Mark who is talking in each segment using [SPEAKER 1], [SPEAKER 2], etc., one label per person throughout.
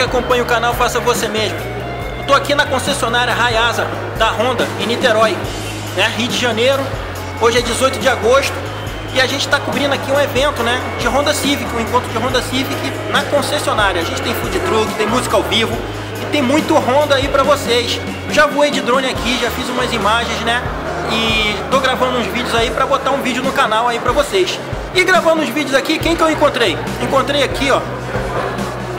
[SPEAKER 1] acompanha o canal Faça Você Mesmo. Eu tô aqui na concessionária Hayasa da Honda em Niterói, né, Rio de Janeiro. Hoje é 18 de agosto e a gente está cobrindo aqui um evento, né, de Honda Civic, um encontro de Honda Civic na concessionária. A gente tem food truck, tem música ao vivo e tem muito Honda aí pra vocês. Eu já voei de drone aqui, já fiz umas imagens, né, e tô gravando uns vídeos aí pra botar um vídeo no canal aí pra vocês. E gravando os vídeos aqui, quem que eu encontrei? Encontrei aqui, ó,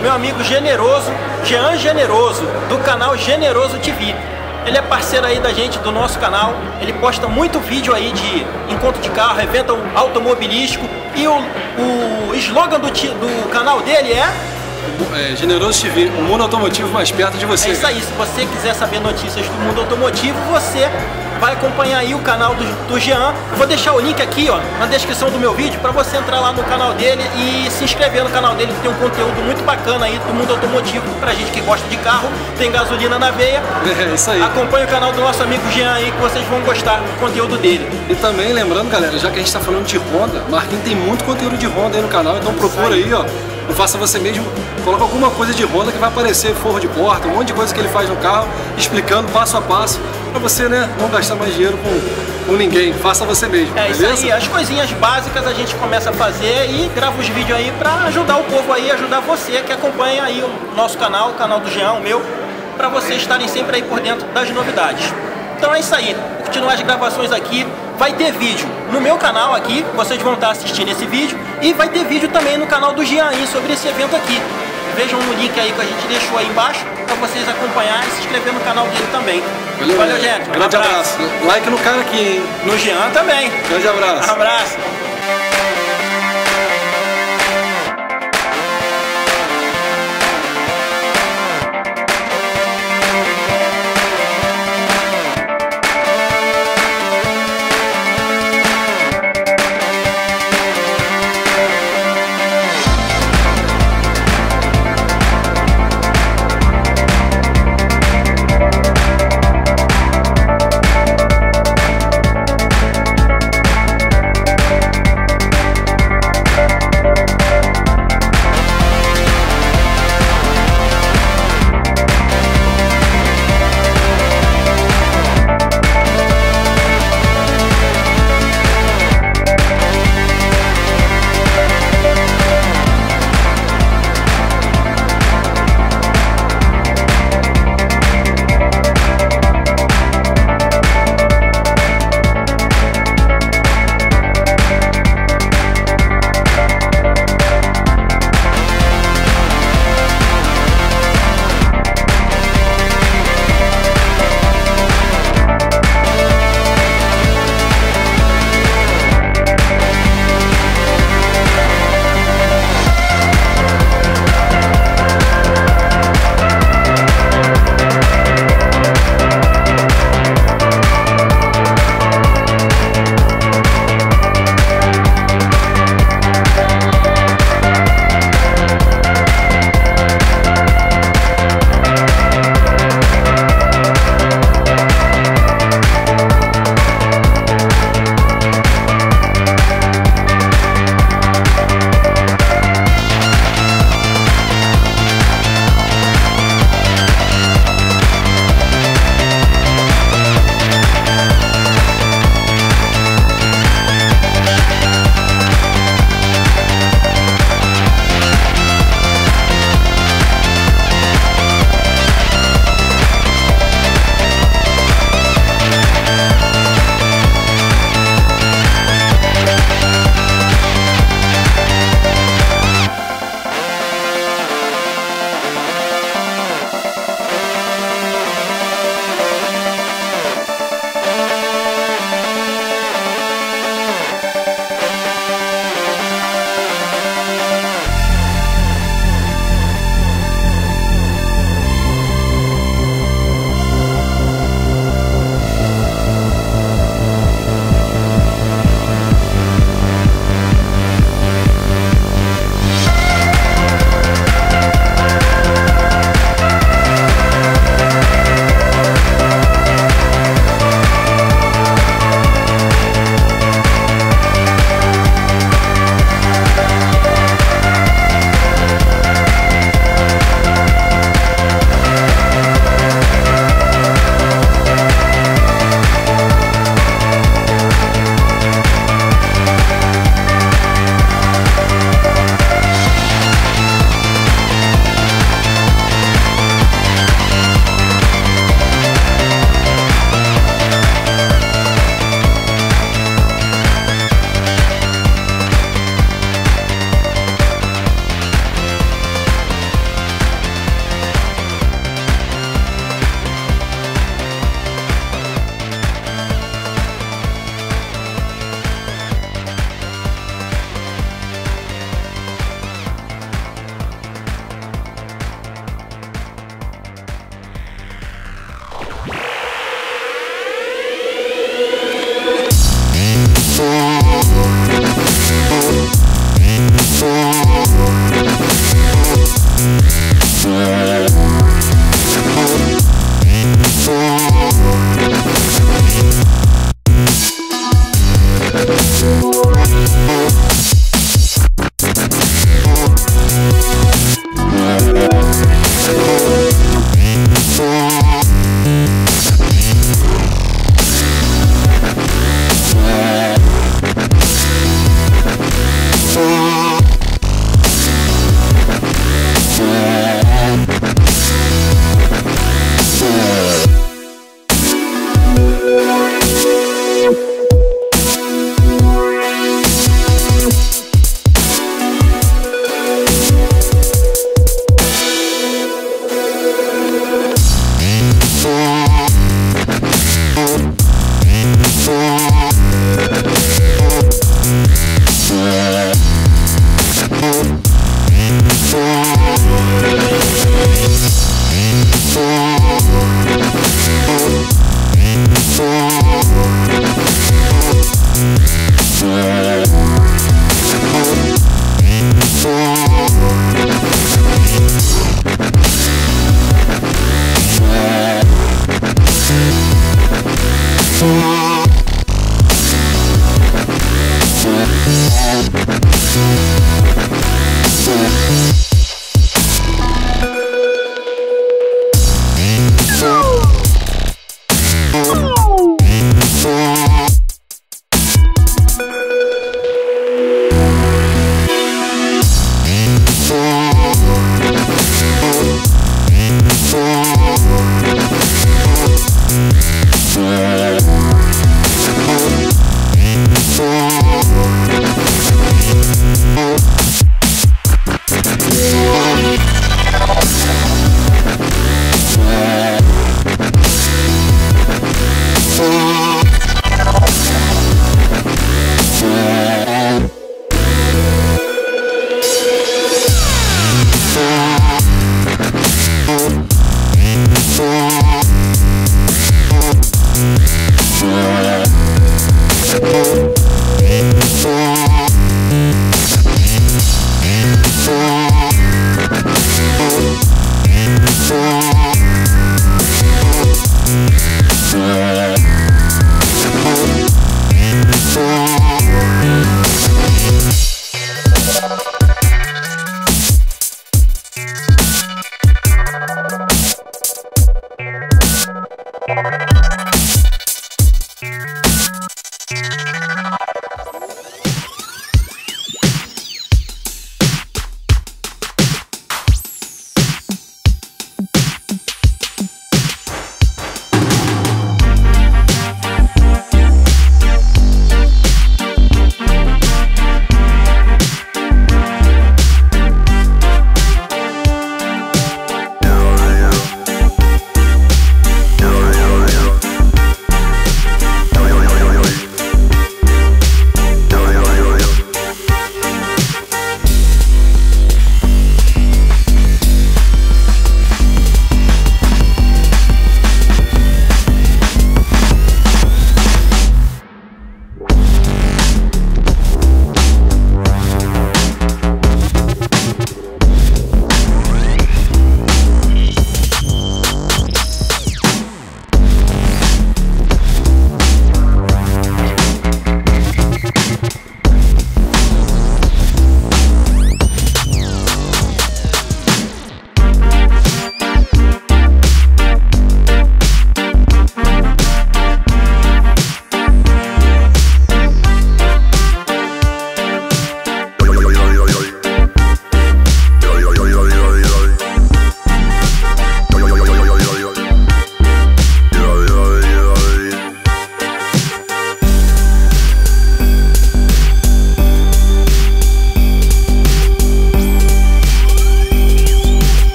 [SPEAKER 1] meu amigo Generoso, Jean Generoso, do canal Generoso TV. Ele é parceiro aí da gente, do nosso canal. Ele posta muito vídeo aí de encontro de carro, evento automobilístico. E o slogan do canal dele é...
[SPEAKER 2] Generoso TV, o mundo automotivo mais perto de você.
[SPEAKER 1] É isso aí, se você quiser saber notícias do mundo automotivo, você vai acompanhar aí o canal do Jean. Eu vou deixar o link aqui, ó, na descrição do meu vídeo, para você entrar lá no canal dele e se inscrever no canal dele, que tem um conteúdo muito bacana aí do mundo automotivo, pra gente que gosta de carro, tem gasolina na veia.
[SPEAKER 2] É isso aí.
[SPEAKER 1] Acompanhe o canal do nosso amigo Jean aí, que vocês vão gostar do conteúdo dele.
[SPEAKER 2] E também lembrando, galera, já que a gente tá falando de Honda, Marquinhos tem muito conteúdo de Honda aí no canal, então procura aí, ó. Não Faça Você Mesmo, coloca alguma coisa de Honda que vai aparecer, forro de porta, um monte de coisa que ele faz no carro, explicando passo a passo, pra você, né, não gastar mais dinheiro com ninguém. Faça você mesmo, beleza?
[SPEAKER 1] Isso aí, as coisinhas básicas a gente começa a fazer e grava os vídeos aí pra ajudar o povo aí, ajudar você que acompanha aí o nosso canal, o canal do Jean, o meu, pra vocês estarem sempre aí por dentro das novidades. Então é isso aí, vou continuar as gravações aqui. Vai ter vídeo no meu canal aqui, vocês vão estar assistindo esse vídeo, e vai ter vídeo também no canal do Jean aí sobre esse evento aqui. Vejam no link aí que a gente deixou aí embaixo para vocês acompanharem e se inscrever no canal dele também. Valeu, gente.
[SPEAKER 2] Grande abraço. Like no cara aqui, hein?
[SPEAKER 1] No Jean também.
[SPEAKER 2] Grande abraço.
[SPEAKER 1] Abraço.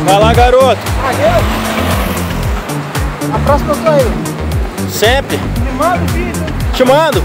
[SPEAKER 1] Vai lá, garoto.
[SPEAKER 3] Valeu. A próxima eu tô aí.
[SPEAKER 1] Sempre.
[SPEAKER 3] Me manda o vídeo.
[SPEAKER 1] Te mando.